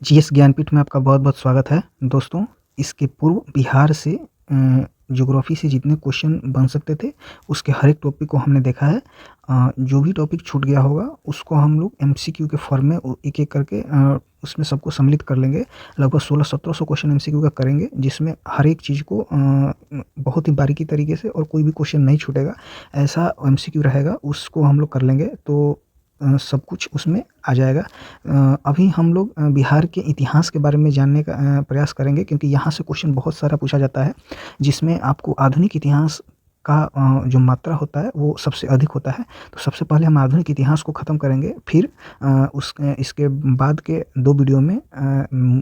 GS Jnanpith में आपका बहुत-बहुत स्वागत है। दोस्तों, इसके पूर्व बिहार से ज्योग्राफ़ी से जितने क्वेश्चन बन सकते थे, उसके हर एक टॉपिक को हमने देखा है। जो भी टॉपिक छूट गया होगा, उसको हम लोग एमसीक्यू के फॉर्म में एक-एक करके उसमें सबको सम्मिलित कर लेंगे। लगभग 1600-1700 क्वेश्चन एमसीक्यू का करेंगे, जिसमें हर एक चीज़ को बहुत ही बारीकी तरीके से और कोई भी क्वेश्चन नहीं छूटेगा, ऐसा एमसीक्यू रहेगा, उसको हम लोग कर लेंगे। तो सब कुछ उसमें आ जाएगा। अभी हम लोग बिहार के इतिहास के बारे में जानने का प्रयास करेंगे, क्योंकि यहाँ से क्वेश्चन बहुत सारा पूछा जाता है, जिसमें आपको आधुनिक इतिहास का जो मात्रा होता है वो सबसे अधिक होता है। तो सबसे पहले हम आधुनिक इतिहास को ख़त्म करेंगे, फिर इसके बाद के 2 वीडियो में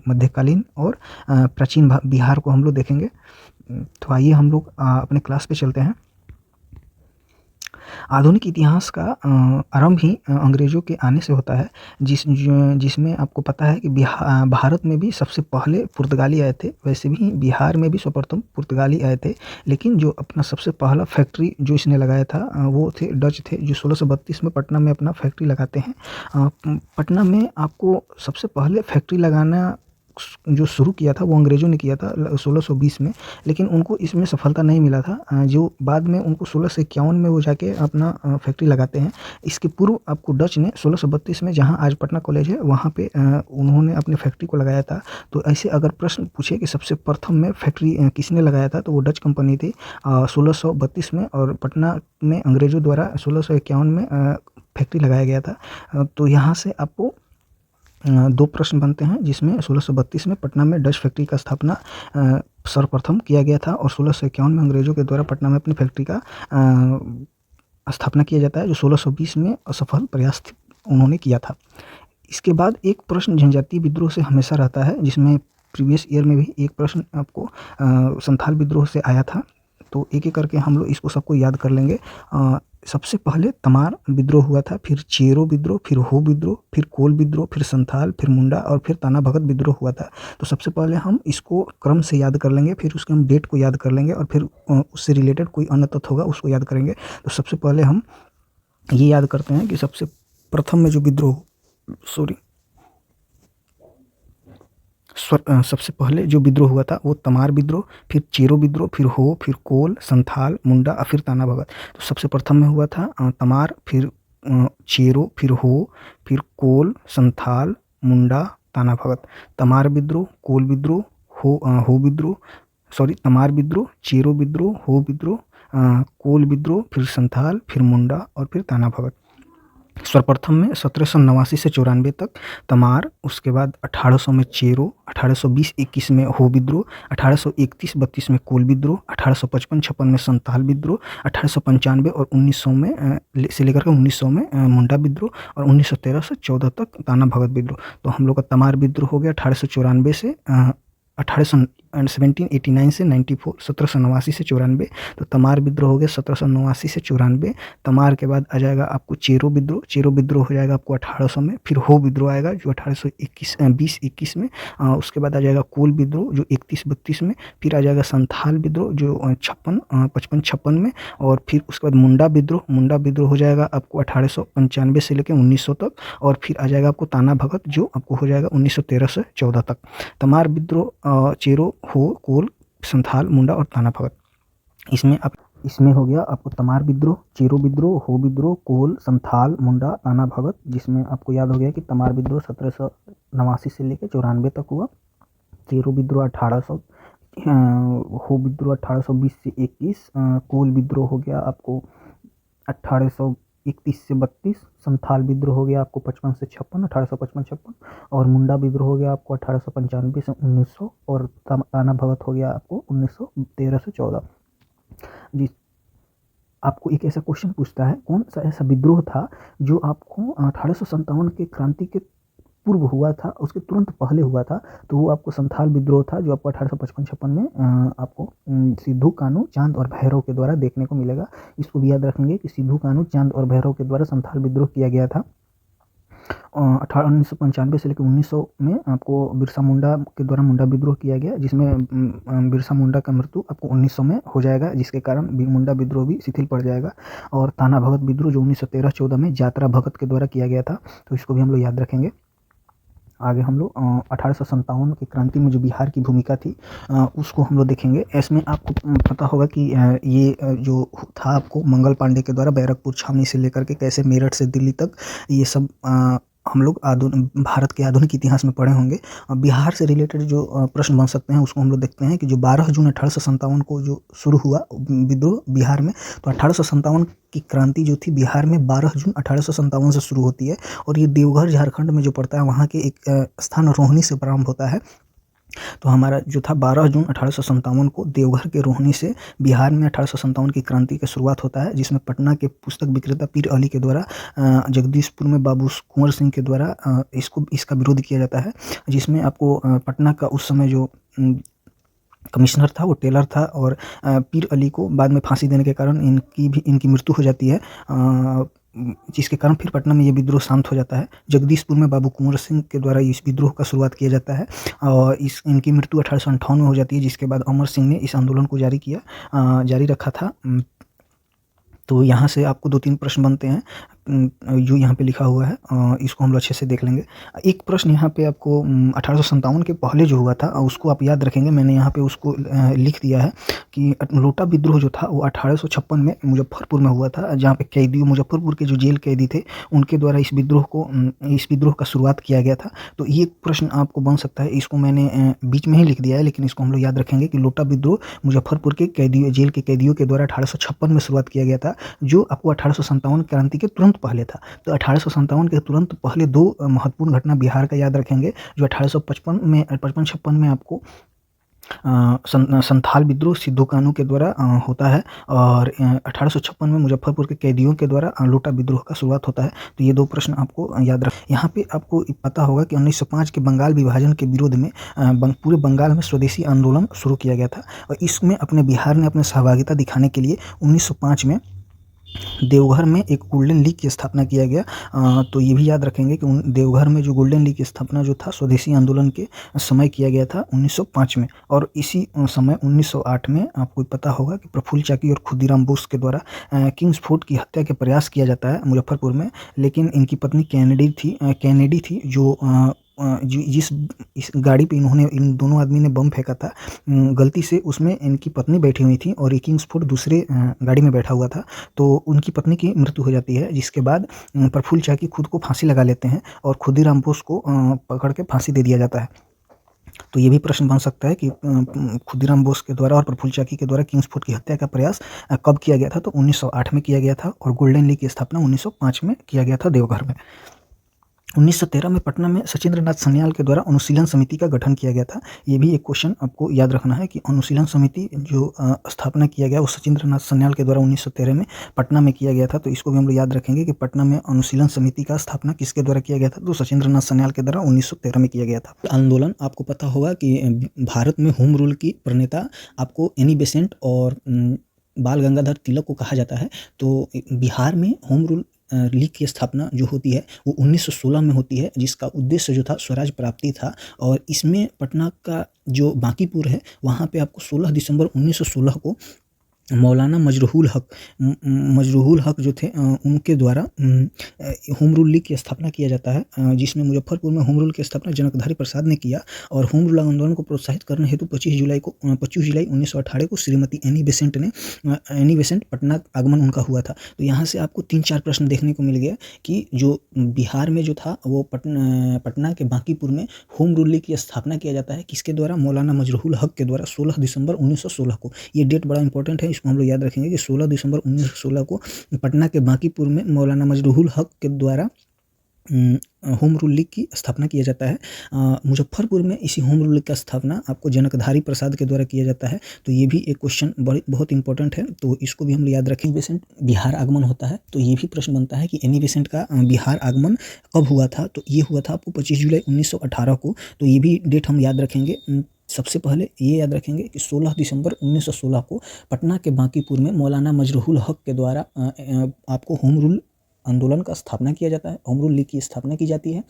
मध्यकालीन और प्राचीन बिहार को हम लोग देखेंगे। तो आइए हम लोग अपने क्लास पे चलते हैं। आधुनिक इतिहास का आरंभ ही अंग्रेज़ों के आने से होता है, जिसमें आपको पता है कि भारत में भी सबसे पहले पुर्तगाली आए थे। वैसे भी बिहार में भी सर्वप्रथम पुर्तगाली आए थे, लेकिन जो अपना सबसे पहला फैक्ट्री जो इसने लगाया था वो थे डच थे, जो 1632 में पटना में अपना फैक्ट्री लगाते हैं। पटना में आपको सबसे पहले फैक्ट्री लगाना जो शुरू किया था वो अंग्रेज़ों ने किया था 1620 में, लेकिन उनको इसमें सफलता नहीं मिला था। जो बाद में उनको 1651 में वो जाके अपना फैक्ट्री लगाते हैं। इसके पूर्व आपको डच ने 1632 में, जहाँ आज पटना कॉलेज है, वहाँ पे उन्होंने अपने फैक्ट्री को लगाया था। तो ऐसे अगर प्रश्न पूछे कि सबसे प्रथम में फैक्ट्री किसने लगाया था, तो वो डच कंपनी थी 1632 में, और पटना में अंग्रेज़ों द्वारा 1651 में फैक्ट्री लगाया गया था। तो यहाँ से आपको 2 प्रश्न बनते हैं, जिसमें 1632 में पटना में डच फैक्ट्री का स्थापना सर्वप्रथम किया गया था, और 1651 में अंग्रेज़ों के द्वारा पटना में अपनी फैक्ट्री का स्थापना किया जाता है, जो 1620 में असफल प्रयास उन्होंने किया था। इसके बाद एक प्रश्न जनजातीय विद्रोह से हमेशा रहता है, जिसमें प्रीवियस ईयर में भी एक प्रश्न आपको संथाल विद्रोह से आया था। तो एक-एक करके हम लोग इसको सबको याद कर लेंगे। सबसे पहले तमार विद्रोह हुआ था, फिर चेरो विद्रोह, फिर हो विद्रोह, फिर कोल विद्रोह, फिर संथाल, फिर मुंडा और फिर ताना भगत विद्रोह हुआ था। तो सबसे पहले हम इसको क्रम से याद कर लेंगे, फिर उसके हम डेट को याद कर लेंगे, और फिर उससे रिलेटेड कोई अन्य तथ्य होगा उसको याद करेंगे। तो सबसे पहले हम ये याद करते हैं कि सबसे प्रथम में जो विद्रोह सबसे पहले जो विद्रोह हुआ था वो तमार विद्रोह, फिर चेरो विद्रोह, फिर हो, फिर कोल, संथाल, मुंडा और फिर ताना भगत। तो सबसे प्रथम में हुआ था तमार, फिर चेरो, फिर हो, फिर कोल, संथाल, मुंडा, ताना भगत। तमार विद्रोह, कोल विद्रोह, हो विद्रोह, तमार विद्रोह, चेरो विद्रोह, हो विद्रोह, कोल विद्रोह, फिर संथाल, फिर मुंडा और फिर ताना भगत। सर्वप्रथम में 1789 से 94 तक तमार, उसके बाद 1800 में चेरो, 1820-21 में हो विद्रोह, 1831-32 में कोल विद्रोह, 1855-56 में संथाल विद्रोह, 1895 और 1900 में से लेकर के 1900 में मुंडा विद्रोह, और 1913 से 14 तक ताना भगत विद्रोह। तो हम लोग का तमार विद्रोह हो गया 1894 से 1789 से 94, 1789 से 94। तो तमार विद्रोह हो गया 1789 से 94। तमार के बाद आ जाएगा आपको चेरो विद्रोह, चेरो विद्रोह हो जाएगा आपको 1800 में। फिर हो विद्रोह आएगा जो 1820-21 में। उसके बाद आ जाएगा कोल विद्रोह जो 31-32 में। फिर आ जाएगा संथाल विद्रोह जो 55-56 में। और फिर उसके बाद मुंडा विद्रोह हो जाएगा आपको 1895 से लेकर 1900 तक। और फिर आ जाएगा आपको ताना भगत जो आपको हो जाएगा 1913 से 14 तक। तमार विद्रोह, चेरो, हो, कोल, संथाल, मुंडा और ताना भगत। इसमें हो गया आपको तमार विद्रोह, चेरो विद्रोह, हो विद्रोह, कोल, संथाल, मुंडा, ताना भगत, जिसमें आपको याद हो गया कि तमार विद्रोह 1789 से लेकर 94 तक हुआ। चेरो विद्रोह 1800, हो विद्रोह 1820 से 21, कोल विद्रोह हो गया आपको 1831 से 32, संथाल विद्रोह हो गया आपको 55 से 56, 1855-56, और मुंडा विद्रोह हो गया आपको 1895 से 1900, और ताना भगत हो गया आपको 1913 से 14। जी, आपको एक ऐसा क्वेश्चन पूछता है, कौन सा ऐसा विद्रोह था जो आपको 1857 के क्रांति के पूर्व हुआ था, उसके तुरंत पहले हुआ था। तो वो आपको संथाल विद्रोह था, जो आपको 1855-56 में आपको सिद्धू कान्हू, चांद और भैरव के द्वारा देखने को मिलेगा। इसको भी याद रखेंगे कि सिद्धू कान्हू, चांद और भैरव के द्वारा संथाल विद्रोह किया गया था। 1995 से लेकर 1900 में आपको बिरसा मुंडा के द्वारा मुंडा विद्रोह किया गया, जिसमें बिरसा मुंडा का मृत्यु आपको 1900 में हो जाएगा, जिसके कारण मुंडा विद्रोह भी शिथिल पड़ जाएगा। और ताना भगत विद्रोह जो 1913-14 में यात्रा भगत के द्वारा किया गया था। तो इसको भी हम लोग याद रखेंगे। आगे हम लोग 1857 की क्रांति में जो बिहार की भूमिका थी उसको हम लोग देखेंगे। इसमें आपको पता होगा कि ये जो था आपको मंगल पांडे के द्वारा बैरकपुर छावनी से लेकर के कैसे मेरठ से दिल्ली तक ये सब हम लोग भारत के आधुनिक इतिहास में पढ़े होंगे। बिहार से रिलेटेड जो प्रश्न बन सकते हैं उसको हम लोग देखते हैं कि जो 12 जून 1857 को जो शुरू हुआ विद्रोह बिहार में, तो 1857 की क्रांति जो थी बिहार में 12 जून 1857 से शुरू होती है और ये देवघर झारखंड में जो पड़ता है वहाँ के एक स्थान रोहिणी से प्रारंभ होता है। तो हमारा जो था 12 जून 1857 को देवघर के रोहिणी से बिहार में 1857 की क्रांति की शुरुआत होता है, जिसमें पटना के पुस्तक विक्रेता पीर अली के द्वारा जगदीशपुर में बाबू कुंवर सिंह के द्वारा इसका विरोध किया जाता है, जिसमें आपको पटना का उस समय जो कमिश्नर था वो टेलर था और पीर अली को बाद में फांसी देने के कारण इनकी मृत्यु हो जाती है, जिसके कारण फिर पटना में ये विद्रोह शांत हो जाता है। जगदीशपुर में बाबू कुंवर सिंह के द्वारा इस विद्रोह का शुरुआत किया जाता है और इनकी मृत्यु 1858 में हो जाती है, जिसके बाद अमर सिंह ने इस आंदोलन को जारी रखा था। तो यहाँ से आपको 2-3 प्रश्न बनते हैं जो यहाँ पे लिखा हुआ है, इसको हम लोग अच्छे से देख लेंगे। एक प्रश्न यहाँ पे आपको 1857 के पहले जो हुआ था उसको आप याद रखेंगे, मैंने यहाँ पे उसको लिख दिया है कि लोटा विद्रोह जो था वो 1856 में मुजफ्फरपुर में हुआ था, जहाँ पे कैदियों मुजफ्फरपुर के जो जेल कैदी थे उनके द्वारा इस विद्रोह का शुरुआत किया गया था। तो ये प्रश्न आपको बन सकता है, इसको मैंने बीच में ही लिख दिया है लेकिन इसको हम लोग याद रखेंगे कि लोटा विद्रोह मुजफ्फरपुर के जेल के कैदियों के द्वारा 1856 में शुरुआत किया गया था, जो आपको 1857 क्रांति के तुरंत पहले था। तो 1857 के तुरंत पहले 2 महत्वपूर्ण घटना बिहार का याद रखेंगे, जो 1855 में आपको संथाल विद्रोह सिद्धू कानू के द्वारा होता है और 1856 में मुजफ्फरपुर के कैदियों के द्वारा लोटा विद्रोह का शुरुआत होता है। तो ये 2 प्रश्न आपको याद रख। यहाँ पे आपको पता होगा कि 1905 के बंगाल विभाजन के विरोध में पूरे बंगाल में स्वदेशी आंदोलन शुरू किया गया था और इसमें बिहार ने अपने सहभागिता दिखाने के लिए 1905 में देवघर में एक गोल्डन लीग की स्थापना किया गया। तो ये भी याद रखेंगे कि देवघर में जो गोल्डन लीग की स्थापना जो था स्वदेशी आंदोलन के समय किया गया था 1905 में, और इसी समय 1908 में आपको पता होगा कि प्रफुल्ल चाकी और खुदीराम बोस के द्वारा किंग्स फोर्ट की हत्या के प्रयास किया जाता है मुजफ्फरपुर में, लेकिन इनकी पत्नी कैनेडी थी जो इस गाड़ी पे इन दोनों आदमी ने बम फेंका था, गलती से उसमें इनकी पत्नी बैठी हुई थी और किंग्स फोर्ट दूसरे गाड़ी में बैठा हुआ था, तो उनकी पत्नी की मृत्यु हो जाती है, जिसके बाद प्रफुल्ल चाकी खुद को फांसी लगा लेते हैं और खुदीराम बोस को पकड़ के फांसी दे दिया जाता है। तो ये भी प्रश्न बन सकता है कि खुदीराम बोस के द्वारा और प्रफुल्ल चाकी के द्वारा किंग्स फोर्ट की हत्या का प्रयास कब किया गया था, तो 1908 में किया गया था और गोल्डन लीग की स्थापना 1905 में किया गया था देवघर में। 1913 में पटना में सचिंद्रनाथ सन्याल के द्वारा अनुशीलन समिति का गठन किया गया था। ये भी एक क्वेश्चन आपको याद रखना है कि अनुशीलन समिति जो स्थापना किया गया वो सचिंद्रनाथ सन्याल के द्वारा 1913 में पटना में किया गया था। तो इसको भी हम लोग याद रखेंगे कि पटना में अनुशीलन समिति का स्थापना किसके द्वारा किया गया था, तो सचिंद्रनाथ सन्याल के द्वारा 1913 में किया गया था। आंदोलन आपको पता होगा कि भारत में होम रूल की प्रणेता आपको एनी बेसेंट और बाल गंगाधर तिलक को कहा जाता है। तो बिहार में होम रूल लीग की स्थापना जो होती है वो 1916 में होती है, जिसका उद्देश्य जो था स्वराज प्राप्ति था, और इसमें पटना का जो बांकीपुर है वहाँ पे आपको 16 दिसंबर 1916 को मौलाना मजरूहुल हक जो थे उनके द्वारा होम रूल लीग की स्थापना किया जाता है, जिसमें मुजफ्फरपुर में होम रूल की स्थापना जनकधारी प्रसाद ने किया और होम रूल आंदोलन को प्रोत्साहित करने हेतु 25 जुलाई 1918 को श्रीमती एनी बेसेंट पटना आगमन उनका हुआ था। तो यहाँ से आपको 3-4 प्रश्न देखने को मिल गया कि जो बिहार में जो था वो पटना के बांकीपुर में होम रूल लीग की स्थापना किया जाता है, किसके द्वारा, मौलाना मजरूहुल हक के द्वारा 16 दिसंबर 1916 को। ये डेट बड़ा इंपॉर्टेंट है, इसको हम लोग याद रखेंगे कि 16 दिसंबर 1916 को पटना के बांकीपुर में मौलाना मजरूहुल हक के द्वारा होम रूल लीग की स्थापना किया जाता है। मुजफ्फरपुर में इसी होम रूल लीग का स्थापना आपको जनकधारी प्रसाद के द्वारा किया जाता है। तो ये भी एक क्वेश्चन बहुत इंपॉर्टेंट है, तो इसको भी हम लोग याद रखेंगे। बेसेंट बिहार आगमन होता है, तो ये भी प्रश्न बनता है कि एनी बेसेंट का बिहार आगमन कब हुआ था, तो ये हुआ था आपको 25 जुलाई 1918 को। तो ये भी डेट हम याद रखेंगे। सबसे पहले ये याद रखेंगे कि 16 दिसंबर 1916 को पटना के बांकीपुर में मौलाना मजरूहुल हक के द्वारा आपको होम रूल आंदोलन का स्थापना किया जाता है, होम रूल लीग की स्थापना की जाती है।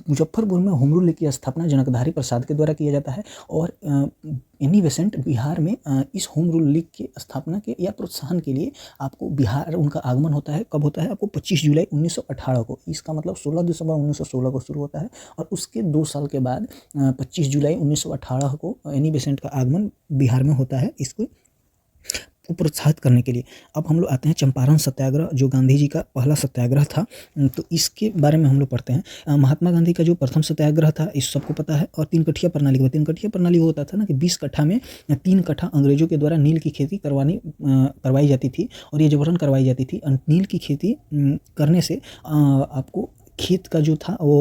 मुजफ्फरपुर में होम रूल लीग की स्थापना जनकधारी प्रसाद के द्वारा किया जाता है और एनी बेसेंट बिहार में इस होम रूल लीग की स्थापना के या प्रोत्साहन के लिए आपको बिहार उनका आगमन होता है। कब होता है? आपको 25 जुलाई 1918 को। इसका मतलब 16 दिसंबर 1916 को शुरू होता है और उसके 2 साल के बाद 25 जुलाई 1918 को एनी बेसेंट का आगमन बिहार में होता है इसको प्रोत्साहित करने के लिए। अब हम लोग आते हैं चंपारण सत्याग्रह, जो गांधी जी का पहला सत्याग्रह था। तो इसके बारे में हम लोग पढ़ते हैं। महात्मा गांधी का जो प्रथम सत्याग्रह था इस सबको पता है। और 3 कठिया प्रणाली में 3 कठिया प्रणाली वो होता था ना कि 20 कट्ठा में 3 कट्ठा अंग्रेजों के द्वारा नील की खेती करवाई जाती थी और ये जबरन करवाई जाती थी। नील की खेती करने से आपको खेत का जो था वो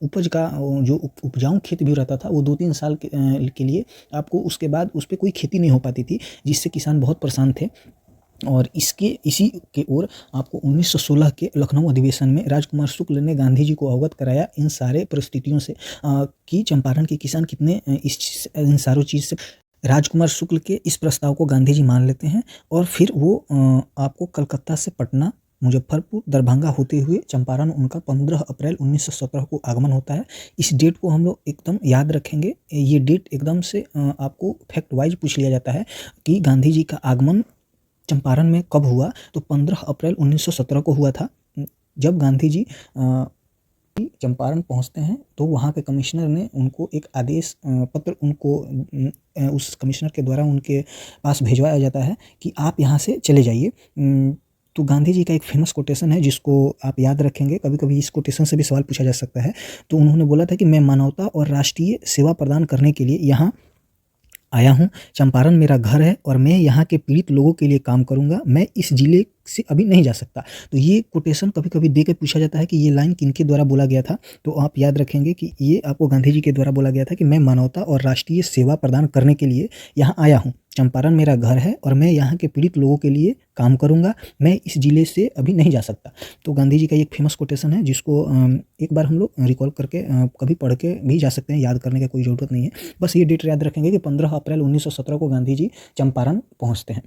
उपज का जो उपजाऊ खेत भी रहता था वो 2-3 साल के लिए आपको उसके बाद उस पर कोई खेती नहीं हो पाती थी, जिससे किसान बहुत परेशान थे। और इसी के ओर आपको 1916 के लखनऊ अधिवेशन में राजकुमार शुक्ल ने गांधी जी को अवगत कराया इन सारे परिस्थितियों से कि चंपारण के किसान कितने इन सारों चीज़ से। राजकुमार शुक्ल के इस प्रस्ताव को गांधी जी मान लेते हैं और फिर वो आपको कलकत्ता से पटना, मुजफ्फरपुर, दरभंगा होते हुए चंपारण उनका 15 अप्रैल 1917 को आगमन होता है। इस डेट को हम लोग एकदम याद रखेंगे। ये डेट एकदम से आपको फैक्ट वाइज पूछ लिया जाता है कि गांधी जी का आगमन चंपारण में कब हुआ, तो 15 अप्रैल 1917 को हुआ था। जब गांधी जी चंपारण पहुंचते हैं तो वहाँ के कमिश्नर ने उनको एक आदेश पत्र उनको उस कमिश्नर के द्वारा उनके पास भिजवाया जाता है कि आप यहाँ से चले जाइए। तो गांधी जी का एक फेमस कोटेशन है जिसको आप याद रखेंगे, कभी कभी इस कोटेशन से भी सवाल पूछा जा सकता है। तो उन्होंने बोला था कि मैं मानवता और राष्ट्रीय सेवा प्रदान करने के लिए यहाँ आया हूँ। चंपारण मेरा घर है और मैं यहाँ के पीड़ित लोगों के लिए काम करूँगा। मैं इस जिले से अभी नहीं जा सकता। तो ये कोटेशन कभी कभी दे के पूछा जाता है कि ये लाइन किनके द्वारा बोला गया था। तो आप याद रखेंगे कि ये आपको गांधी जी के द्वारा बोला गया था कि मैं मानवता और राष्ट्रीय सेवा प्रदान करने के लिए यहाँ आया हूँ। चंपारण मेरा घर है और मैं यहाँ के पीड़ित लोगों के लिए काम करूँगा। मैं इस जिले से अभी नहीं जा सकता। तो गांधी जी का एक फेमस कोटेशन है जिसको एक बार हम लोग रिकॉल करके कभी पढ़ के भी जा सकते हैं, याद करने का कोई ज़रूरत नहीं है। बस ये डेट याद रखेंगे कि 15 अप्रैल 1917 को गांधी जी चंपारण पहुँचते हैं।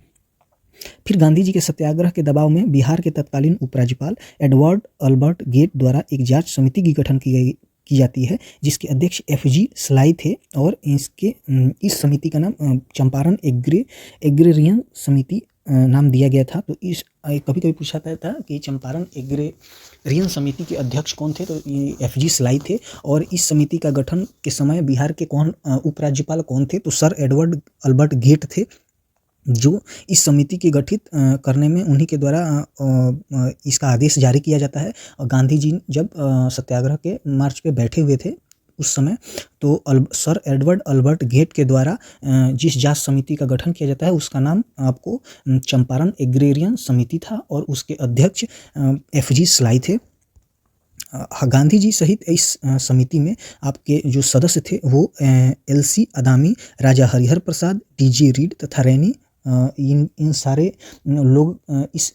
फिर गांधी जी के सत्याग्रह के दबाव में बिहार के तत्कालीन उपराज्यपाल एडवर्ड अल्बर्ट गेट द्वारा एक जांच समिति की गठन की जाती है जिसके अध्यक्ष FG स्लाई थे और इस समिति का नाम चंपारण एग्रेरियन समिति नाम दिया गया था। तो इस कभी कभी पूछा था कि चंपारण एग्रेरियन समिति के अध्यक्ष कौन थे, तो ये FG स्लाई थे। और इस समिति का गठन के समय बिहार के उपराज्यपाल कौन थे, तो सर एडवर्ड अल्बर्ट गेट थे, जो इस समिति के गठित करने में उन्हीं के द्वारा इसका आदेश जारी किया जाता है। और गांधी जी जब सत्याग्रह के मार्च पे बैठे हुए थे उस समय, तो सर एडवर्ड अल्बर्ट गेट के द्वारा जिस जांच समिति का गठन किया जाता है उसका नाम आपको चंपारण एग्रेरियन समिति था और उसके अध्यक्ष FG स्लाई थे। गांधी जी सहित इस समिति में आपके जो सदस्य थे वो LC अदामी, राजा हरिहर प्रसाद, TJ रीड तथा रैनी, इन सारे लोग इस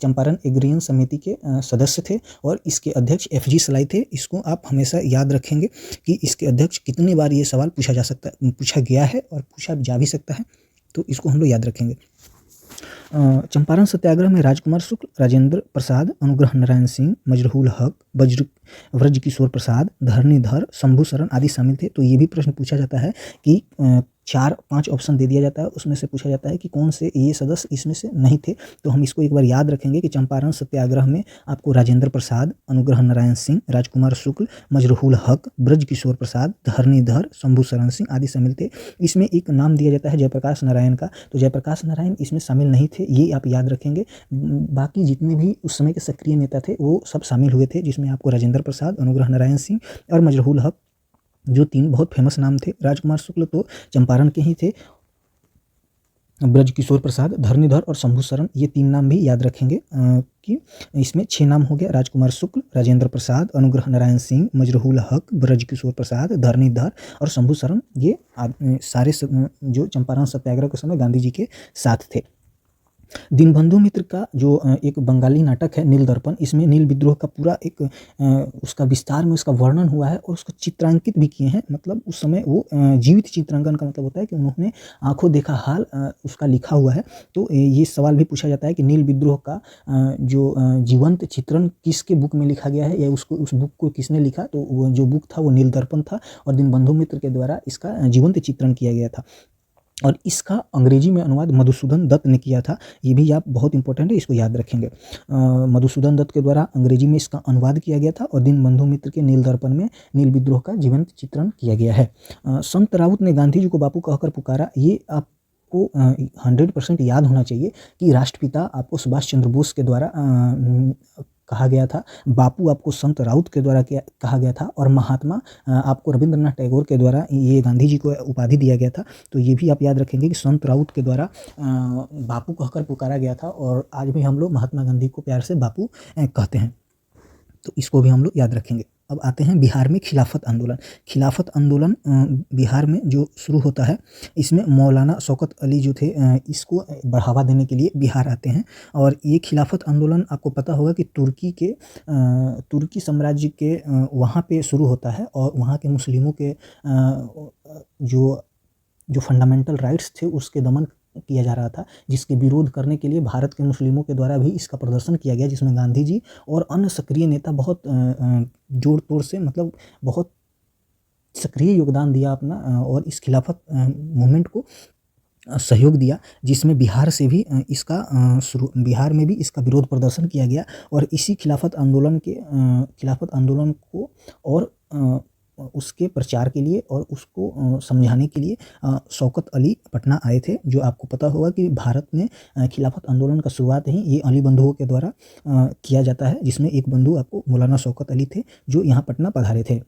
चंपारण एग्रेरियन समिति के सदस्य थे और इसके अध्यक्ष FG स्लाई थे। इसको आप हमेशा याद रखेंगे कि इसके अध्यक्ष कितनी बार ये सवाल पूछा गया है और पूछा जा भी सकता है, तो इसको हम लोग याद रखेंगे। चंपारण सत्याग्रह में राजकुमार शुक्ल, राजेंद्र प्रसाद, अनुग्रह नारायण सिंह, मजरूल हक, ब्रजकिशोर प्रसाद, धरणीधर, शंभू शरण आदि शामिल थे। तो ये भी प्रश्न पूछा जाता है कि 4-5 ऑप्शन दे दिया जाता है, उसमें से पूछा जाता है कि कौन से ये सदस्य इसमें से नहीं थे। तो हम इसको एक बार याद रखेंगे कि चंपारण सत्याग्रह में आपको राजेंद्र प्रसाद, अनुग्रह नारायण सिंह, राजकुमार शुक्ल, मजरूल हक, ब्रजकिशोर प्रसाद, धरणीधर, शंभू शरण सिंह आदि शामिल थे। इसमें एक नाम दिया जाता है जयप्रकाश नारायण का, तो जयप्रकाश नारायण इसमें शामिल नहीं थे, ये आप याद रखेंगे। बाकी जितने भी उस समय के सक्रिय नेता थे वो सब शामिल हुए थे, जिसमें आपको राजेंद्र प्रसाद, अनुग्रह नारायण सिंह और मजरूल हक, जो 3 बहुत फेमस नाम थे। राजकुमार शुक्ल तो चंपारण के ही थे। ब्रजकिशोर प्रसाद, धरणीधर और शंभू शरण, ये 3 नाम भी याद रखेंगे कि इसमें 6 नाम हो गया। राजकुमार शुक्ल, राजेंद्र प्रसाद, अनुग्रह नारायण सिंह, मजरूल हक, ब्रजकिशोर प्रसाद, धरणीधर और शंभू शरण, ये सारे जो चंपारण सत्याग्रह के समय गांधी जी के साथ थे। दीनबंधु मित्र का जो एक बंगाली नाटक है नील दर्पण, इसमें नील विद्रोह का पूरा एक उसका विस्तार में उसका वर्णन हुआ है और उसको चित्रांकित भी किए हैं। मतलब उस समय वो जीवित चित्रांकन का मतलब होता है कि उन्होंने आँखों देखा हाल उसका लिखा हुआ है। तो ये सवाल भी पूछा जाता है कि नील विद्रोह का जो जीवंत चित्रण किसके बुक में लिखा गया है या उसको उस बुक को किसने लिखा? तो वो जो बुक था वो नील दर्पण था और दीनबंधु मित्र के द्वारा इसका जीवंत चित्रण किया गया था। और इसका अंग्रेजी में अनुवाद मधुसूदन दत्त ने किया था। ये भी आप बहुत इंपॉर्टेंट है, इसको याद रखेंगे। मधुसूदन दत्त के द्वारा अंग्रेजी में इसका अनुवाद किया गया था और दीनबंधु मित्र के नील दर्पण में नील विद्रोह का जीवंत चित्रण किया गया है। संत राउत ने गांधी जी को बापू कहकर पुकारा, ये आपको 100% याद होना चाहिए कि राष्ट्रपिता आपको सुभाष चंद्र बोस के द्वारा कहा गया था, बापू आपको संत राउत के द्वारा कहा गया था और महात्मा आपको रविंद्रनाथ टैगोर के द्वारा ये गांधी जी को उपाधि दिया गया था। तो ये भी आप याद रखेंगे कि संत राउत के द्वारा बापू कहकर पुकारा गया था और आज भी हम लोग महात्मा गांधी को प्यार से बापू कहते हैं। तो इसको भी हम लोग याद रखेंगे। अब आते हैं बिहार में खिलाफत आंदोलन। खिलाफत आंदोलन बिहार में जो शुरू होता है, इसमें मौलाना शौकत अली जो थे इसको बढ़ावा देने के लिए बिहार आते हैं और ये खिलाफत आंदोलन आपको पता होगा कि तुर्की साम्राज्य के वहाँ पे शुरू होता है और वहाँ के मुस्लिमों के जो फंडामेंटल राइट्स थे उसके दमन किया जा रहा था, जिसके विरोध करने के लिए भारत के मुस्लिमों के द्वारा भी इसका प्रदर्शन किया गया, जिसमें गांधी जी और अन्य सक्रिय नेता बहुत जोड़ तोड़ से मतलब बहुत सक्रिय योगदान दिया अपना और इस खिलाफत मूवमेंट को सहयोग दिया, जिसमें बिहार से भी बिहार में भी इसका विरोध प्रदर्शन किया गया और इसी खिलाफत आंदोलन को और उसके प्रचार के लिए और उसको समझाने के लिए शौकत अली पटना आए थे। जो आपको पता होगा कि भारत में खिलाफत आंदोलन का शुरुआत ही ये अली बंधुओं के द्वारा किया जाता है, जिसमें एक बंधु आपको मौलाना शौकत अली थे जो यहाँ पटना पधारे थे।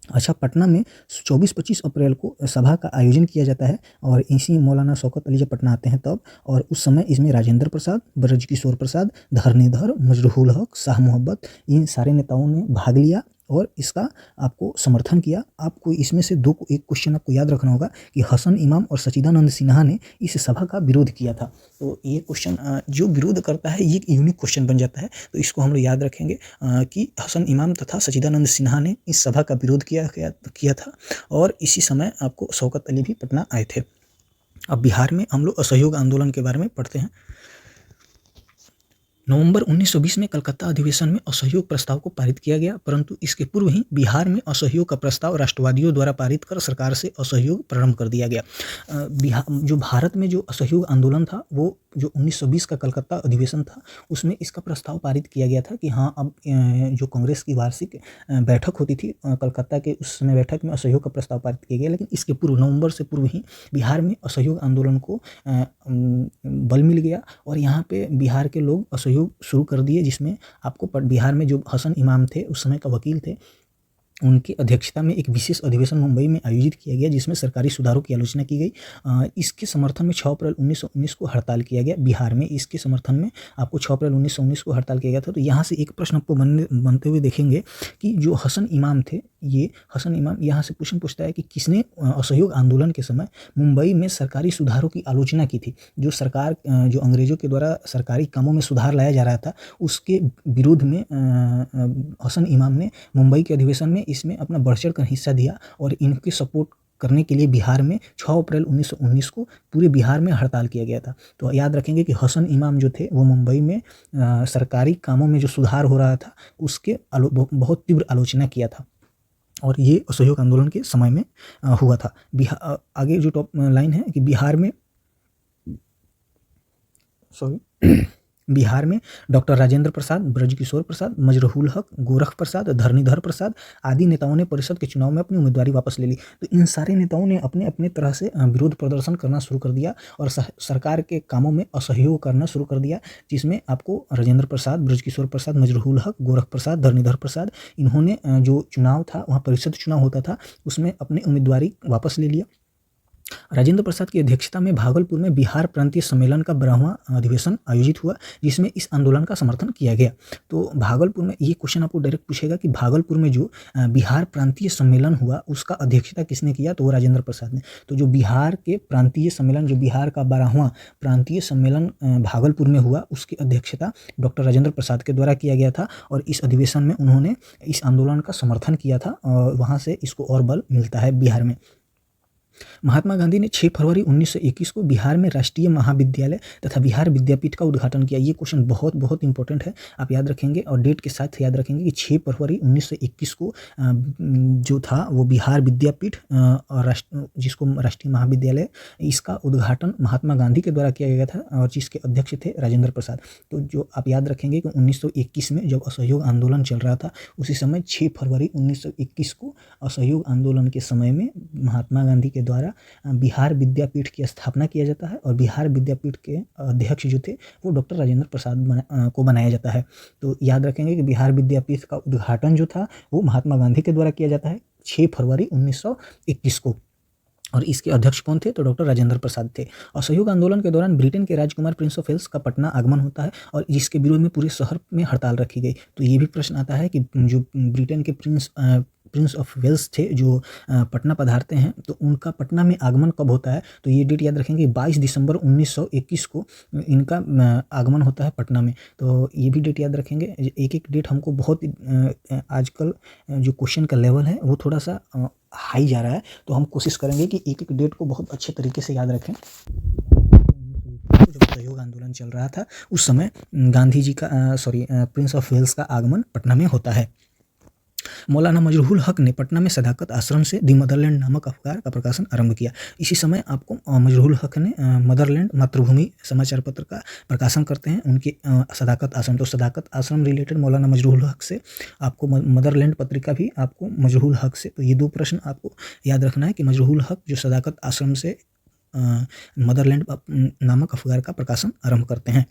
अच्छा, पटना में 24-25 अप्रैल को सभा का आयोजन किया जाता है और इसी मौलाना शौकत अली जब पटना आते हैं तब, और उस समय इसमें राजेंद्र प्रसाद, ब्रजकिशोर प्रसाद, धरणीधर, मजरूहुल हक, शाह मोहब्बत, इन सारे नेताओं ने भाग लिया और इसका आपको समर्थन किया। आपको इसमें से एक क्वेश्चन आपको याद रखना होगा कि हसन इमाम और सच्चिदानंद सिन्हा ने इस सभा का विरोध किया था। तो ये क्वेश्चन जो विरोध करता है ये एक यूनिक क्वेश्चन बन जाता है, तो इसको हम लोग याद रखेंगे कि हसन इमाम तथा सच्चिदानंद सिन्हा ने इस सभा का विरोध किया था और इसी समय आपको शौकत अली भी पटना आए थे। अब बिहार में हम लोग असहयोग आंदोलन के बारे में पढ़ते हैं। नवंबर 1920 में कलकत्ता अधिवेशन में असहयोग प्रस्ताव को पारित किया गया, परंतु इसके पूर्व ही बिहार में असहयोग का प्रस्ताव राष्ट्रवादियों द्वारा पारित कर सरकार से असहयोग प्रारंभ कर दिया गया। जो भारत में जो असहयोग आंदोलन था वो जो 1920 का कलकत्ता अधिवेशन था उसमें इसका प्रस्ताव पारित किया गया था कि हाँ, अब जो कांग्रेस की वार्षिक बैठक होती थी कलकत्ता के, उस समय बैठक में असहयोग का प्रस्ताव पारित किया गया। लेकिन इसके पूर्व नवंबर से पूर्व ही बिहार में असहयोग आंदोलन को बल मिल गया और यहाँ पे बिहार के लोग असहयोग शुरू कर दिए, जिसमें आपको बिहार में जो हसन इमाम थे उस समय का वकील थे, उनकी अध्यक्षता में एक विशेष अधिवेशन मुंबई में आयोजित किया गया जिसमें सरकारी सुधारों की आलोचना की गई। इसके समर्थन में 6 अप्रैल 1919 को हड़ताल किया गया। बिहार में इसके समर्थन में आपको 6 अप्रैल 1919 को हड़ताल किया गया था। तो यहाँ से एक प्रश्न आपको बनते हुए देखेंगे कि जो हसन इमाम थे, ये हसन इमाम यहाँ से प्रश्न पूछता है कि किसने असहयोग आंदोलन के समय मुंबई में सरकारी सुधारों की आलोचना की थी। जो सरकार जो अंग्रेजों के द्वारा सरकारी कामों में सुधार लाया जा रहा था उसके विरोध में हसन इमाम ने मुंबई के अधिवेशन में इसमें अपना बढ़ चढ़ कर हिस्सा दिया और इनके सपोर्ट करने के लिए बिहार में 6 अप्रैल 1919 को पूरे बिहार में हड़ताल किया गया था। तो याद रखेंगे कि हसन इमाम जो थे वो मुंबई में सरकारी कामों में जो सुधार हो रहा था उसके बहुत तीव्र आलोचना किया था और ये असहयोग आंदोलन के समय में हुआ था। आगे जो टॉप लाइन है कि बिहार में डॉक्टर राजेंद्र प्रसाद, ब्रजकिशोर प्रसाद, मजरूहुल हक, गोरख प्रसाद, धरणीधर प्रसाद आदि नेताओं ने परिषद के चुनाव में अपनी उम्मीदवारी वापस ले ली। तो इन सारे नेताओं ने अपने अपने तरह से विरोध प्रदर्शन करना शुरू कर दिया और सरकार के कामों में असहयोग करना शुरू कर दिया, जिसमें आपको राजेंद्र प्रसाद, ब्रजकिशोर प्रसाद, मजरूहुल हक, गोरख प्रसाद, धरणीधर प्रसाद, इन्होंने जो चुनाव था वहाँ परिषद चुनाव होता था उसमें अपनी उम्मीदवारी वापस ले लिया राजेंद्र प्रसाद की अध्यक्षता में भागलपुर में बिहार प्रांतीय सम्मेलन का 12वां अधिवेशन आयोजित हुआ, जिसमें इस आंदोलन का समर्थन किया गया। तो भागलपुर में ये क्वेश्चन आपको डायरेक्ट पूछेगा कि भागलपुर में जो बिहार प्रांतीय सम्मेलन हुआ उसका अध्यक्षता किसने किया, तो वो राजेंद्र प्रसाद ने। तो जो बिहार के प्रांतीय सम्मेलन, जो बिहार का 12वां प्रांतीय सम्मेलन भागलपुर में हुआ, उसकी अध्यक्षता डॉक्टर राजेंद्र प्रसाद के द्वारा किया गया था और इस अधिवेशन में उन्होंने इस आंदोलन का समर्थन किया था और वहाँ से इसको और बल मिलता है बिहार में। महात्मा गांधी ने 6 फरवरी 1921 को बिहार में राष्ट्रीय महाविद्यालय तथा बिहार विद्यापीठ का उद्घाटन किया। ये क्वेश्चन बहुत बहुत इंपॉर्टेंट है, आप याद रखेंगे और डेट के साथ याद रखेंगे कि 6 फरवरी 1921 को जो था वो बिहार विद्यापीठ और जिसको राष्ट्रीय महाविद्यालय, इसका उद्घाटन महात्मा गांधी के द्वारा किया गया था और जिसके अध्यक्ष थे राजेंद्र प्रसाद। तो जो आप याद रखेंगे कि 1921 में जब असहयोग आंदोलन चल रहा था, उसी समय 6 फरवरी 1921 को असहयोग आंदोलन के समय में महात्मा गांधी के द्वारा बिहार विद्यापीठ की स्थापना किया जाता है और बिहार विद्यापीठ के अध्यक्ष जो थे वो डॉक्टर राजेंद्र प्रसाद को बनाया जाता है। तो याद रखेंगे कि बिहार विद्यापीठ का उद्घाटन जो था वो महात्मा गांधी के द्वारा किया जाता है 6 फरवरी 1921 को और इसके अध्यक्ष कौन थे, तो डॉक्टर राजेंद्र प्रसाद थे। असहयोग आंदोलन के दौरान ब्रिटेन के राजकुमार प्रिंस ऑफ वेल्स का पटना आगमन होता है और जिसके विरोध में पूरे शहर में हड़ताल रखी गई। तो ये भी प्रश्न आता है कि जो ब्रिटेन के प्रिंस ऑफ वेल्स थे जो पटना पधारते हैं, तो उनका पटना में आगमन कब होता है, तो ये डेट याद रखेंगे 22 दिसंबर 1921 को इनका आगमन होता है पटना में। तो ये भी डेट याद रखेंगे। एक एक डेट हमको बहुत आजकल जो क्वेश्चन का लेवल है वो थोड़ा सा हाई जा रहा है, तो हम कोशिश करेंगे कि एक एक डेट को बहुत अच्छे तरीके से याद रखें। जब असहयोग आंदोलन चल रहा था उस समय गांधी जी का प्रिंस ऑफ वेल्स का आगमन पटना में होता है। मौलाना मजरूहुल हक ने पटना में सदाकत आश्रम से दी मदरलैंड नामक अखबार का प्रकाशन आरंभ किया। इसी समय आपको मजरूहुल हक ने मदरलैंड मातृभूमि समाचार पत्र का प्रकाशन करते हैं उनके सदाकत आश्रम। तो सदाकत आश्रम रिलेटेड मौलाना मजरूहुल हक से, आपको मदरलैंड पत्रिका भी आपको मजरूहुल हक से। तो ये दो प्रश्न आपको याद रखना है कि मजरूहुल हक जो सदाकत आश्रम से मदरलैंड नामक अखबार का प्रकाशन आरंभ करते हैं।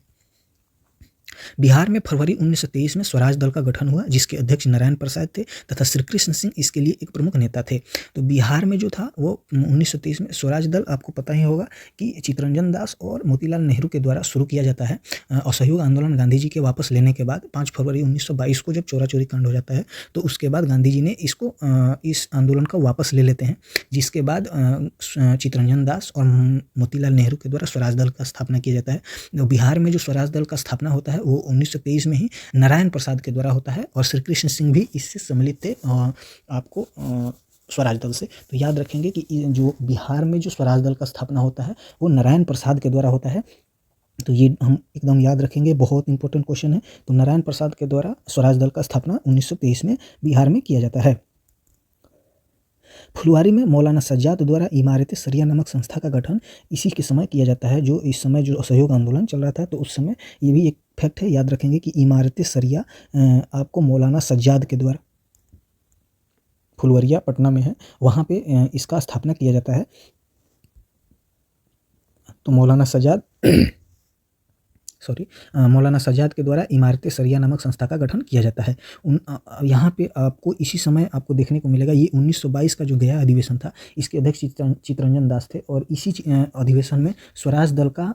बिहार में फरवरी 1923 में स्वराज दल का गठन हुआ जिसके अध्यक्ष नारायण प्रसाद थे तथा श्री कृष्ण सिंह इसके लिए एक प्रमुख नेता थे। तो बिहार में जो था वो 1923 में स्वराज दल, आपको पता ही होगा कि चित्तरंजन दास और मोतीलाल नेहरू के द्वारा शुरू किया जाता है। असहयोग आंदोलन गांधी जी के वापस लेने के बाद 5 फरवरी 1922 को जब चोरा चोरी कांड हो जाता है, तो उसके बाद गांधी जी ने इसको इस आंदोलन का वापस ले लेते हैं, जिसके बाद चित्तरंजन दास और मोतीलाल नेहरू के द्वारा स्वराज दल का स्थापना किया जाता है। तो बिहार में जो स्वराज दल का स्थापना होता है वो 1923 में ही नारायण प्रसाद के द्वारा होता है और श्री कृष्ण सिंह भी इससे सम्मिलित थे आपको स्वराज दल से। तो याद रखेंगे कि जो बिहार में जो स्वराज दल का स्थापना होता है वो नारायण प्रसाद के द्वारा होता है। तो ये हम एकदम याद रखेंगे, बहुत इंपॉर्टेंट क्वेश्चन है। तो नारायण प्रसाद के द्वारा स्वराज दल का स्थापना 1923 में बिहार में किया जाता है। फुलवारी में मौलाना सज्जाद द्वारा इमारत सरिया नामक संस्था का गठन इसी के समय किया जाता है, जो इस समय जो असहयोग आंदोलन चल रहा था। तो उस समय ये भी एक फैक्ट है, याद रखेंगे कि इमारत सरिया आपको मौलाना सज्जाद के द्वारा, फुलवरिया पटना में है, वहाँ पे इसका स्थापना किया जाता है। तो मौलाना सज्जाद के द्वारा इमारत सरिया नामक संस्था का गठन किया जाता है। यहाँ पे आपको इसी समय आपको देखने को मिलेगा, ये 1922 का जो गया अधिवेशन था, इसके अध्यक्ष चित्तरंजन दास थे और इसी अधिवेशन में स्वराज दल का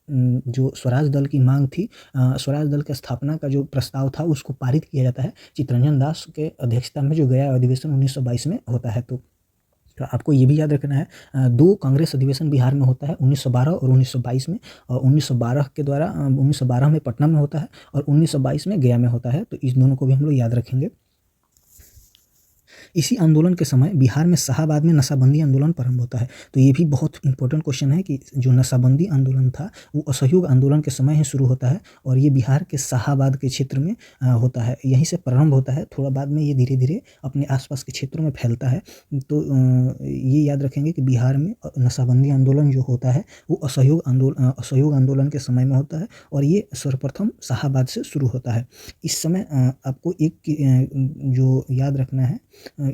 जो स्वराज दल की मांग थी, स्वराज दल की स्थापना का जो प्रस्ताव था उसको पारित किया जाता है चित्तरंजन दास के अध्यक्षता में जो गया अधिवेशन 1922 में होता है। तो आपको ये भी याद रखना है, 2 कांग्रेस अधिवेशन बिहार में होता है 1912 और 1922 में, और 1912 में पटना में होता है और 1922 में गया में होता है। तो इस दोनों को भी हम लोग याद रखेंगे। इसी आंदोलन के समय बिहार में शाहाबाद में नशाबंदी आंदोलन प्रारंभ होता है। तो ये भी बहुत इंपॉर्टेंट क्वेश्चन है कि जो नशाबंदी आंदोलन था वो असहयोग आंदोलन के समय ही शुरू होता है और ये बिहार के शाहाबाद के क्षेत्र में होता है, यहीं से प्रारंभ होता है। थोड़ा बाद में ये धीरे धीरे अपने आसपास के क्षेत्रों में फैलता है। तो ये याद रखेंगे कि बिहार में नशाबंदी आंदोलन जो होता है वो असहयोग आंदोलन के समय में होता है और ये सर्वप्रथम शाहाबाद से शुरू होता है। इस समय आपको एक जो याद रखना है,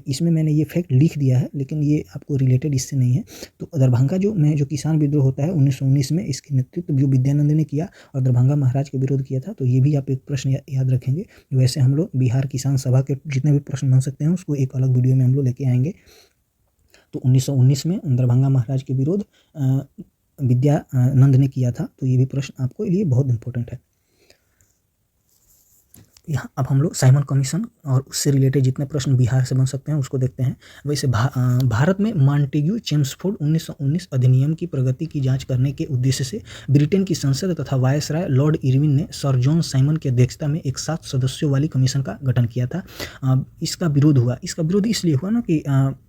इसमें मैंने ये फैक्ट लिख दिया है लेकिन ये आपको रिलेटेड इससे नहीं है। तो दरभंगा जो किसान विद्रोह होता है 1919 में, इसके नेतृत्व जो विद्यानंद ने किया और दरभंगा महाराज के विरोध किया था। तो ये भी आप एक प्रश्न याद रखेंगे। वैसे हम लोग बिहार किसान सभा के जितने भी प्रश्न बन सकते हैं उसको एक अलग वीडियो में हम लोग लेके आएंगे। तो 1919 में दरभंगा महाराज के विरोध विद्यानंद ने किया था। तो ये भी प्रश्न आपको लिए बहुत इंपॉर्टेंट है। यहाँ अब हम लोग साइमन कमीशन और उससे रिलेटेड जितने प्रश्न बिहार से बन सकते हैं उसको देखते हैं। वैसे भारत में मॉन्टेग्यू चेम्सफोर्ड 1919 अधिनियम की प्रगति की जांच करने के उद्देश्य से ब्रिटेन की संसद तथा वायसराय लॉर्ड इरविन ने सर जॉन साइमन की अध्यक्षता में एक 7 सदस्यों वाली कमीशन का गठन किया था। इसका विरोध हुआ। इसका विरोध इसलिए हुआ ना कि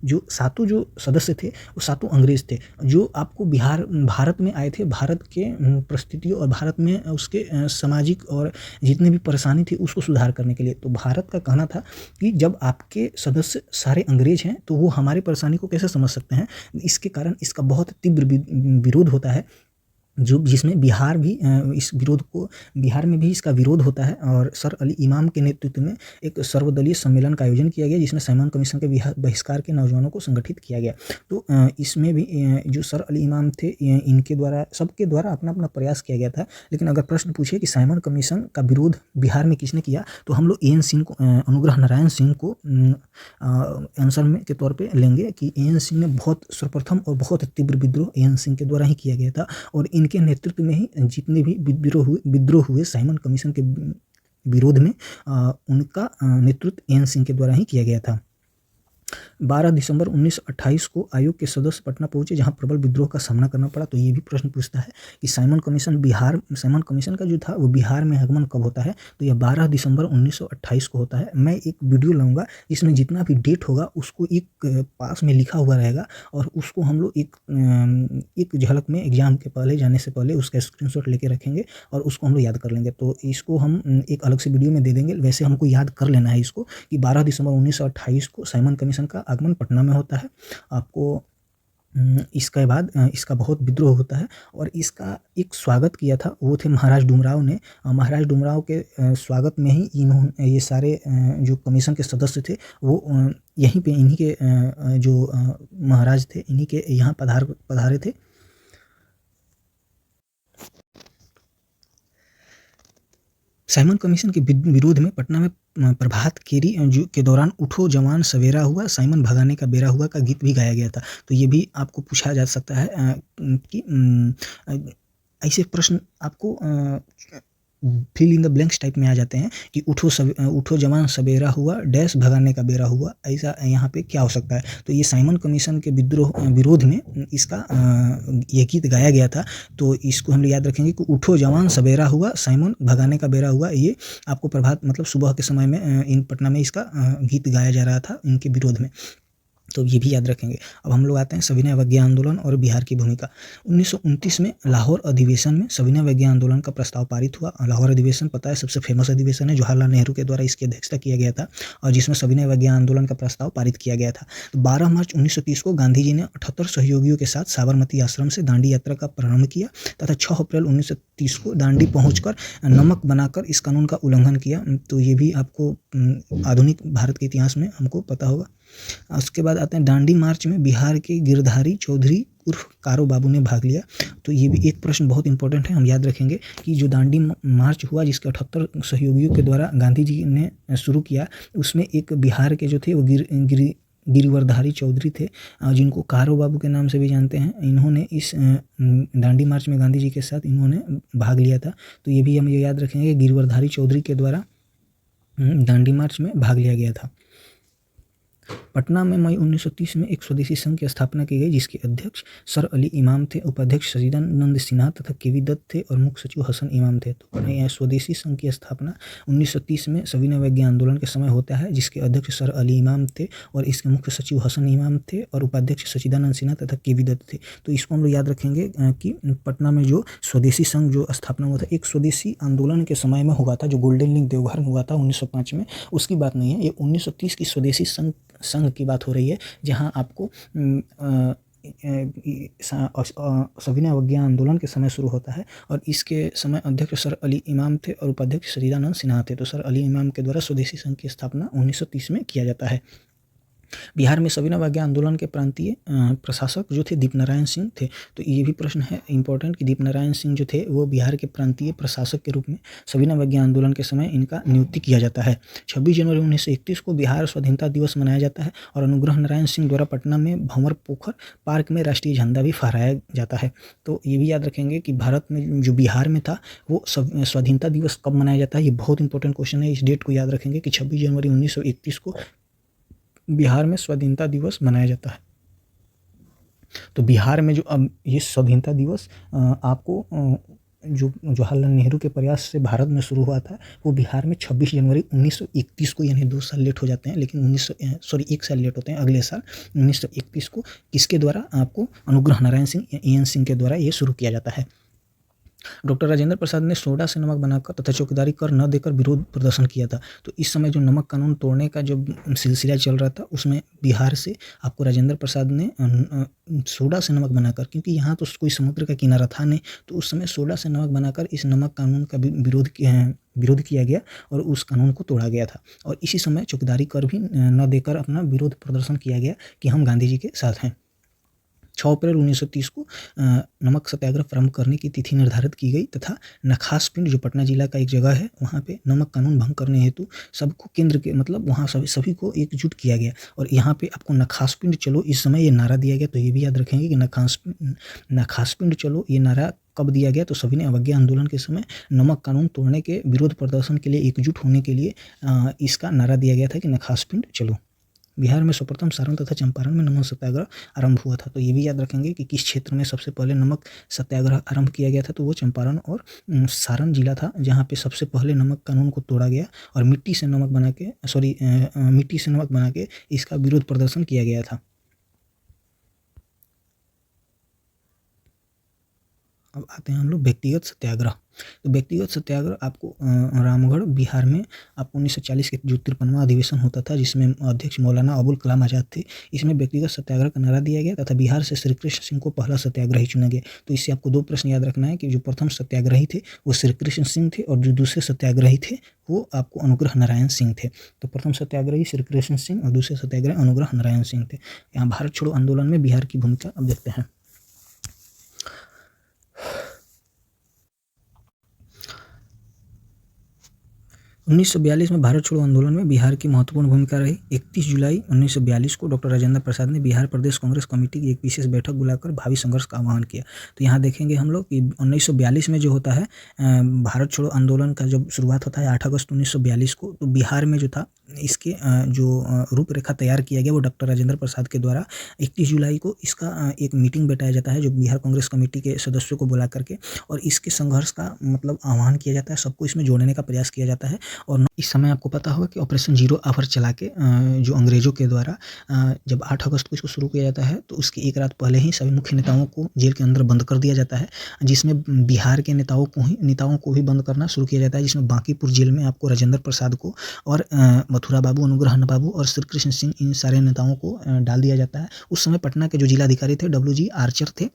जो सातों जो सदस्य थे वो सातों अंग्रेज थे, जो आपको भारत में आए थे, भारत के परिस्थितियों और भारत में उसके सामाजिक और जितनी भी परेशानी थी उसको सुधार करने के लिए। तो भारत का कहना था कि जब आपके सदस्य सारे अंग्रेज हैं तो वो हमारी परेशानी को कैसे समझ सकते हैं। इसके कारण इसका बहुत तीव्र विरोध होता है, जो जिसमें बिहार भी इस विरोध को बिहार में भी इसका विरोध होता है। और सर अली इमाम के नेतृत्व में एक सर्वदलीय सम्मेलन का आयोजन किया गया, जिसमें साइमन कमीशन के बहिष्कार के नौजवानों को संगठित किया गया। तो इसमें भी जो सर अली इमाम थे इनके द्वारा सबके द्वारा अपना अपना प्रयास किया गया था। लेकिन अगर प्रश्न पूछे कि साइमन कमीशन का विरोध बिहार में किसने किया, तो हम लोग एन सिंह को, अनुग्रह नारायण सिंह को आंसर में के तौर पर लेंगे कि एन सिंह ने बहुत सर्वप्रथम और बहुत तीव्र विद्रोह एन सिंह के द्वारा ही किया गया था। और इनके नेतृत्व में ही जितने भी विद्रोह हुए साइमन कमीशन के विरोध में उनका नेतृत्व एन सिंह के द्वारा ही किया गया था। 12 दिसंबर 1928 को आयोग के सदस्य पटना पहुंचे, जहां प्रबल विद्रोह का सामना करना पड़ा। तो ये भी प्रश्न पूछता है कि साइमन कमीशन का जो था वो बिहार में आगमन कब होता है। तो यह 12 दिसंबर 1928 को होता है। मैं एक वीडियो लाऊंगा जिसमें जितना भी डेट होगा उसको एक पास में लिखा हुआ रहेगा, और उसको हम लोग एक झलक में एग्जाम के पहले जाने से पहले उसका स्क्रीनशॉट लेके रखेंगे और उसको हम लोग याद कर लेंगे। तो इसको हम एक अलग से वीडियो में दे देंगे। वैसे हमको याद कर लेना है इसको कि 12 दिसंबर 1928 को साइमन कमीशन का आगमन पटना में होता है। आपको इसके बाद इसका बहुत विद्रोह होता है, और इसका एक स्वागत किया था वो थे महाराज डुमराव ने। महाराज डुमराव के स्वागत में ही इन्होंने ये सारे जो कमीशन के सदस्य थे वो यहीं पे इन्हीं के जो महाराज थे इन्हीं के यहाँ पधारे थे। साइमन कमीशन के विरोध में पटना में प्रभात फेरी के दौरान उठो जवान सवेरा हुआ, साइमन भगाने का बेरा हुआ का गीत भी गाया गया था। तो ये भी आपको पूछा जा सकता है कि ऐसे प्रश्न आपको fill in the blanks type में आ जाते हैं कि उठो जवान सवेरा हुआ डैश भगाने का बेरा हुआ, ऐसा यहाँ पे क्या हो सकता है। तो ये साइमन कमीशन के विरोध में इसका ये गीत गाया गया था। तो इसको हम लोग याद रखेंगे कि उठो जवान सवेरा हुआ, साइमन भगाने का बेरा हुआ। ये आपको प्रभात मतलब सुबह के समय में इन पटना में इसका गीत गाया जा रहा था इनके विरोध में। तो ये भी याद रखेंगे। अब हम लोग आते हैं सविनय अवज्ञा आंदोलन और बिहार की भूमिका। 1929 में लाहौर अधिवेशन में सविनय अवज्ञा आंदोलन का प्रस्ताव पारित हुआ। लाहौर अधिवेशन पता है सबसे फेमस अधिवेशन है, जवाहरलाल नेहरू के द्वारा इसकी अध्यक्षता किया गया था और जिसमें सविनय अवज्ञा आंदोलन का प्रस्ताव पारित किया गया था। तो 12 मार्च 1930 को गांधी जी ने 78 सहयोगियों के साथ साबरमती आश्रम से दांडी यात्रा का प्रारंभ किया तथा 6 अप्रैल 1930 को दांडी पहुंचकर नमक बनाकर इस कानून का उल्लंघन किया। तो ये भी आपको आधुनिक भारत के इतिहास में हमको पता होगा। उसके बाद आते हैं दांडी मार्च में बिहार के गिरधारी चौधरी उर्फ कारो बाबू ने भाग लिया। तो ये भी एक प्रश्न बहुत इंपॉर्टेंट है, हम याद रखेंगे कि जो दांडी मार्च हुआ जिसके 78 सहयोगियों के द्वारा गांधी जी ने शुरू किया, उसमें एक बिहार के जो थे वो गिरिवरधारी चौधरी थे, जिनको कारो बाबू के नाम से भी जानते हैं। इन्होंने इस दांडी मार्च में गांधी जी के साथ इन्होंने भाग लिया था। तो ये भी हम ये याद रखेंगे कि गिरिवरधारी चौधरी के द्वारा दांडी मार्च में भाग लिया गया था। पटना में मई 1930 में एक स्वदेशी संघ की स्थापना की गई, जिसके अध्यक्ष सर अली इमाम थे, उपाध्यक्ष सचिदानंद सिन्हा तथा केवी दत्त थे और मुख्य सचिव हसन इमाम थे। तो स्वदेशी संघ की स्थापना 1930 में सविनय अवज्ञा आंदोलन के समय होता है, जिसके अध्यक्ष सर अली इमाम थे और इसके मुख्य सचिव हसन इमाम थे और उपाध्यक्ष सचिदानंद सिन्हा तथा केवी दत्त थे। तो इसको हम लोग याद रखेंगे कि पटना में जो स्वदेशी संघ जो स्थापना हुआ था एक स्वदेशी आंदोलन के समय में हुआ था, जो गोल्डन लिंक देवघर में हुआ था 1905 में, उसकी बात नहीं है। ये 1930 की स्वदेशी संघ की बात हो रही है, जहां आपको सविनय अवज्ञा आंदोलन के समय शुरू होता है और इसके समय अध्यक्ष सर अली इमाम थे और उपाध्यक्ष सचिदानंद सिन्हा थे। तो सर अली इमाम के द्वारा स्वदेशी संघ की स्थापना 1930 में किया जाता है। बिहार में सविनय अवज्ञा आंदोलन के प्रांतीय प्रशासक जो थे दीपनारायण सिंह थे। तो ये भी प्रश्न है इंपॉर्टेंट कि दीपनारायण सिंह जो थे वो बिहार के प्रांतीय प्रशासक के रूप में सविनय अवज्ञा आंदोलन के समय इनका नियुक्ति किया जाता है। 26 जनवरी 1931 को बिहार स्वाधीनता दिवस मनाया जाता है और अनुग्रह नारायण सिंह द्वारा पटना में भंवर पोखर पार्क में राष्ट्रीय झंडा भी फहराया जाता है। तो ये भी याद रखेंगे कि भारत में जो बिहार में था वो स्वाधीनता दिवस कब मनाया जाता है, ये बहुत इंपॉर्टेंट क्वेश्चन है। इस डेट को याद रखेंगे कि 26 जनवरी 1931 को बिहार में स्वाधीनता दिवस मनाया जाता है। तो बिहार में जो अब ये स्वाधीनता दिवस आपको जो जवाहरलाल नेहरू के प्रयास से भारत में शुरू हुआ था वो बिहार में 26 जनवरी 1931 को, यानी 2 साल लेट हो जाते हैं, लेकिन 1 साल लेट होते हैं, अगले साल 1931 को किसके द्वारा, आपको अनुग्रह नारायण सिंह या एन सिंह के द्वारा ये शुरू किया जाता है। डॉक्टर राजेंद्र प्रसाद ने सोडा से नमक बनाकर तथा चौकीदारी कर न देकर विरोध प्रदर्शन किया था। तो इस समय जो नमक कानून तोड़ने का जो सिलसिला चल रहा था उसमें बिहार से आपको राजेंद्र प्रसाद ने सोडा से नमक बनाकर, क्योंकि यहाँ तो कोई समुद्र का किनारा था नहीं, तो उस समय सोडा से नमक बनाकर इस नमक कानून का विरोध किया गया और उस कानून को तोड़ा गया था। और इसी समय चौकीदारी कर भी न देकर अपना विरोध प्रदर्शन किया गया कि हम गांधी जी के साथ हैं। 6 अप्रैल 1930 को नमक सत्याग्रह प्रारंभ करने की तिथि निर्धारित की गई तथा नखास पिंड जो पटना जिला का एक जगह है वहाँ पे नमक कानून भंग करने हेतु सबको केंद्र के मतलब वहाँ सभी को एकजुट किया गया और यहाँ पे आपको नखास पिंड चलो इस समय ये नारा दिया गया। तो ये भी याद रखेंगे कि नखास पिंड चलो ये नारा कब दिया गया, तो सभी ने अवज्ञा आंदोलन के समय नमक कानून तोड़ने के विरोध प्रदर्शन के लिए एकजुट होने के लिए इसका नारा दिया गया था कि नखास पिंड चलो। बिहार में सर्वप्रथम सारण तथा चंपारण में नमक सत्याग्रह आरंभ हुआ था। तो ये भी याद रखेंगे कि किस क्षेत्र में सबसे पहले नमक सत्याग्रह आरंभ किया गया था, तो वो चंपारण और सारण जिला था जहाँ पे सबसे पहले नमक कानून को तोड़ा गया और मिट्टी से नमक बना के इसका विरोध प्रदर्शन किया गया था। अब आते हैं हम लोग व्यक्तिगत सत्याग्रह। तो व्यक्तिगत सत्याग्रह आपको रामगढ़ बिहार में आपको 1940 के जो 53वां अधिवेशन होता था जिसमें अध्यक्ष मौलाना अबुल कलाम आज़ाद थे, इसमें व्यक्तिगत सत्याग्रह का नारा दिया गया तथा बिहार से श्री कृष्ण सिंह को पहला सत्याग्रही चुना गया। तो इससे आपको 2 प्रश्न याद रखना है कि जो प्रथम सत्याग्रही थे वो श्री कृष्ण सिंह थे और जो दूसरे सत्याग्रही थे वो आपको अनुग्रह नारायण सिंह थे। तो प्रथम सत्याग्रही श्री कृष्ण सिंह और दूसरे सत्याग्रही अनुग्रह नारायण सिंह थे। यहाँ भारत छोड़ो आंदोलन में बिहार की भूमिका अब देखते हैं। 1942 में भारत छोड़ो आंदोलन में बिहार की महत्वपूर्ण भूमिका रही। 31 जुलाई 1942 को डॉक्टर राजेंद्र प्रसाद ने बिहार प्रदेश कांग्रेस कमेटी की एक विशेष बैठक बुलाकर भावी संघर्ष का आह्वान किया। तो यहाँ देखेंगे हम लोग कि 1942 में जो होता है भारत छोड़ो आंदोलन का जब शुरुआत होता है 8 अगस्त 1942 को, तो बिहार में जो था इसके जो रूपरेखा तैयार किया गया वो डॉक्टर राजेंद्र प्रसाद के द्वारा 31 जुलाई को इसका एक मीटिंग बैठाया जाता है जो बिहार कांग्रेस कमेटी के सदस्यों को बुला करके, और इसके संघर्ष का मतलब आह्वान किया जाता है, सबको इसमें जोड़ने का प्रयास किया जाता है। और इस समय आपको पता होगा कि ऑपरेशन जीरो आवर चला के जो अंग्रेजों के द्वारा जब 8 अगस्त को इसको शुरू किया जाता है तो उसकी एक रात पहले ही सभी मुख्य नेताओं को जेल के अंदर बंद कर दिया जाता है, जिसमें बिहार के नेताओं को भी बंद करना शुरू किया जाता है, जिसमें बांकीपुर जेल में आपको राजेंद्र प्रसाद को और मथुरा बाबू, अनुग्रह बाबू और श्री कृष्ण सिंह, इन सारे नेताओं को डाल दिया जाता है। उस समय पटना के जो जिलाधिकारी थे WG आर्चर थे।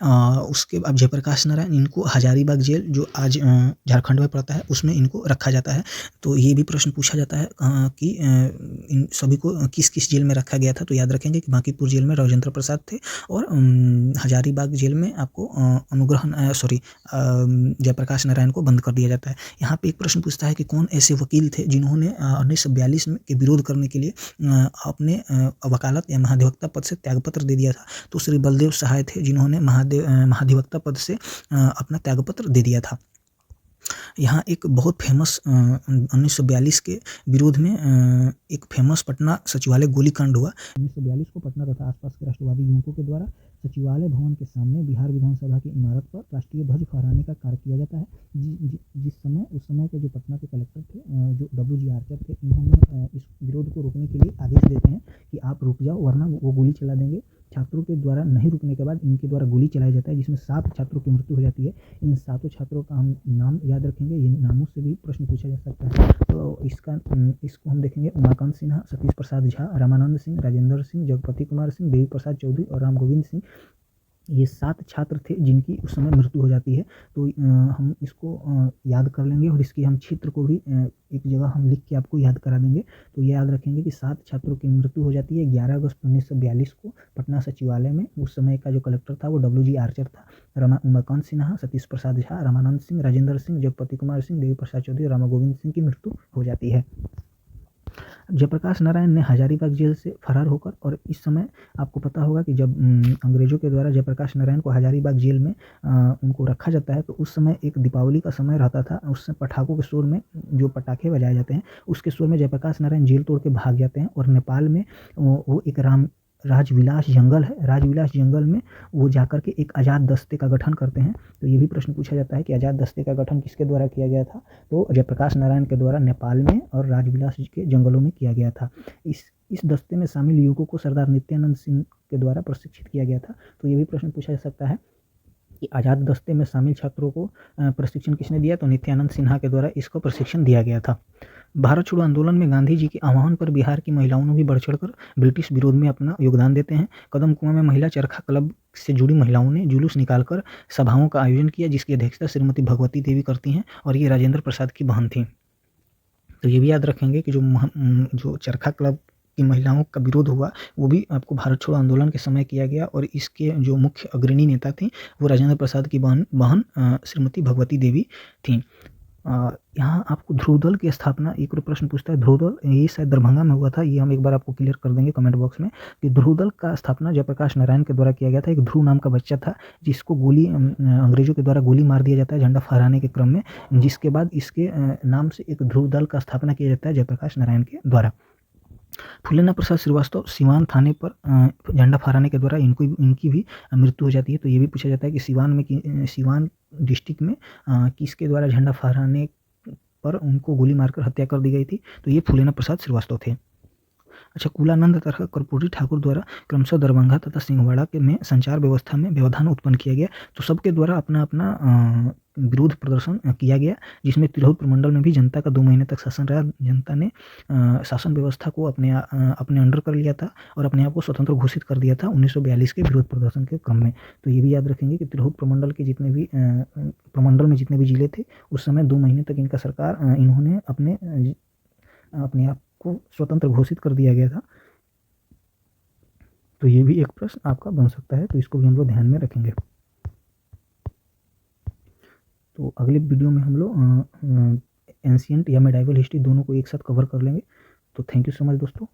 उसके बाद जयप्रकाश नारायण, इनको हजारीबाग जेल जो आज झारखंड में पड़ता है उसमें इनको रखा जाता है। तो ये भी प्रश्न पूछा जाता है कि इन सभी को किस किस जेल में रखा गया था। तो याद रखेंगे कि बांकीपुर जेल में राजेंद्र प्रसाद थे और हजारीबाग जेल में आपको जयप्रकाश नारायण को बंद कर दिया जाता है। यहाँ पे एक प्रश्न पूछता है कि कौन ऐसे वकील थे जिन्होंने 1942 में के विरोध करने के लिए अपने वकालत या महाधिवक्ता पद से त्यागपत्र दे दिया था। तो श्री बलदेव सहाय थे जिन्होंने महाधिवक्ता पद से अपना त्यागपत्र दे दिया था। यहाँ एक बहुत फेमस 1942 के विरोध में एक फेमस पटना सचिवालय गोलीकांड हुआ। 1942 को पटना तथा आसपास के राष्ट्रवादी युवकों के द्वारा सचिवालय भवन के सामने बिहार विधानसभा की इमारत पर राष्ट्रीय ध्वज फहराने का कार्य किया जाता है। उस समय के जो पटना के कलेक्टर थे जो WG आर्चर थे, इन्होंने इस विरोध को रोकने के लिए आदेश देते हैं कि आप रुक जाओ वरना वो गोली चला देंगे। छात्रों के द्वारा नहीं रुकने के बाद इनके द्वारा गोली चलाया जाता है, जिसमें 7 छात्रों की मृत्यु हो जाती है। इन 7 छात्रों का हम नाम याद रखेंगे, ये नामों से भी प्रश्न पूछा जा सकता है। तो इसको हम देखेंगे उमाकांत सिन्हा, सतीश प्रसाद झा, रामानंद सिंह, राजेंद्र सिंह, जगपति कुमार सिंह, देवी प्रसाद चौधरी और राम गोविंद सिंह। ये 7 छात्र थे जिनकी उस समय मृत्यु हो जाती है। तो हम इसको याद कर लेंगे और इसकी हम क्षेत्र को भी एक जगह हम लिख के आपको याद करा देंगे। तो ये याद रखेंगे कि 7 छात्रों की मृत्यु हो जाती है 11 अगस्त 1942 को पटना सचिवालय में। उस समय का जो कलेक्टर था वो डब्ल्यू.जी. आर्चर था। उमाकांत सिन्हा, सतीश प्रसाद झा, रामानंद सिंह, राजेंद्र सिंह, जगपति कुमार सिंह, देवी प्रसाद चौधरी, रामा गोविंद सिंह की मृत्यु हो जाती है। जयप्रकाश नारायण ने हजारीबाग जेल से फरार होकर, और इस समय आपको पता होगा कि जब अंग्रेजों के द्वारा जयप्रकाश नारायण को हजारीबाग जेल में उनको रखा जाता है, तो उस समय एक दीपावली का समय रहता था। उस समय पटाखों के शोर में, जो पटाखे बजाए जाते हैं उसके शोर में जयप्रकाश नारायण जेल तोड़ के भाग जाते हैं, और नेपाल में वो एक राजविलास जंगल है, राजविलास जंगल में वो जाकर के एक आज़ाद दस्ते का गठन करते हैं। तो ये भी प्रश्न पूछा जाता है कि आज़ाद दस्ते का गठन किसके द्वारा किया गया था, तो जयप्रकाश नारायण के द्वारा नेपाल में और राजविलास के जंगलों में किया गया था। इस दस्ते में शामिल युवकों को सरदार नित्यानंद सिंह के द्वारा प्रशिक्षित किया गया था। तो ये भी प्रश्न पूछा जा सकता है कि आज़ाद दस्ते में शामिल छात्रों को प्रशिक्षण किसने दिया, तो नित्यानंद सिन्हा के द्वारा इसको प्रशिक्षण दिया गया था। भारत छोड़ो आंदोलन में गांधी जी के आह्वान पर बिहार की महिलाओं ने भी बढ़ चढ़कर ब्रिटिश विरोध में अपना योगदान देते हैं। कदम कुआं में महिला चरखा क्लब से जुड़ी महिलाओं ने जुलूस निकालकर सभाओं का आयोजन किया, जिसकी अध्यक्षता श्रीमती भगवती देवी करती हैं, और ये राजेंद्र प्रसाद की बहन थी। तो ये भी याद रखेंगे कि जो चरखा क्लब की महिलाओं का विरोध हुआ वो भी आपको भारत छोड़ो आंदोलन के समय किया गया, और इसके जो मुख्य अग्रणी नेता थी वो राजेंद्र प्रसाद की बहन श्रीमती भगवती देवी थी। यहाँ आपको ध्रुवदल की स्थापना, एक और प्रश्न पूछता है ध्रुवदल, ये शायद दरभंगा में हुआ था, ये हम एक बार आपको क्लियर कर देंगे कमेंट बॉक्स में कि ध्रुवदल का स्थापना जयप्रकाश नारायण के द्वारा किया गया था। एक ध्रुव नाम का बच्चा था जिसको अंग्रेजों के द्वारा गोली मार दिया जाता है झंडा फहराने के क्रम में, जिसके बाद इसके नाम से एक ध्रुवदल का स्थापना किया जाता है जयप्रकाश नारायण के द्वारा। फूलेना प्रसाद श्रीवास्तव सिवान थाने पर झंडा फहराने के द्वारा इनकी भी मृत्यु हो जाती है। तो ये भी पूछा जाता है कि सिवान डिस्ट्रिक्ट में किसके द्वारा झंडा फहराने पर उनको गोली मारकर हत्या कर दी गई थी, तो ये फूलेना प्रसाद श्रीवास्तव थे। अच्छा, कुलानंद तथा कर्पूरी ठाकुर द्वारा क्रमशः दरभंगा तथा सिंहवाड़ा के में संचार व्यवस्था में व्यवधान उत्पन्न किया गया। तो सबके द्वारा अपना अपना विरोध प्रदर्शन किया गया, जिसमें तिरहुत प्रमंडल में भी जनता का 2 महीने तक शासन रहा। जनता ने शासन व्यवस्था को अपने अंडर कर लिया था और अपने आप को स्वतंत्र घोषित कर दिया था 1942 के विरोध प्रदर्शन के क्रम में। तो ये भी याद रखेंगे कि तिरहुत प्रमंडल के प्रमंडल में जितने भी जिले थे उस समय 2 महीने तक इनका सरकार इन्होंने अपने आप को स्वतंत्र घोषित कर दिया गया था। तो ये भी एक प्रश्न आपका बन सकता है, तो इसको भी हम लोग ध्यान में रखेंगे। तो अगले वीडियो में हम लोग एंशिएंट या मेडाइवल हिस्ट्री दोनों को एक साथ कवर कर लेंगे। तो थैंक यू सो मच दोस्तों।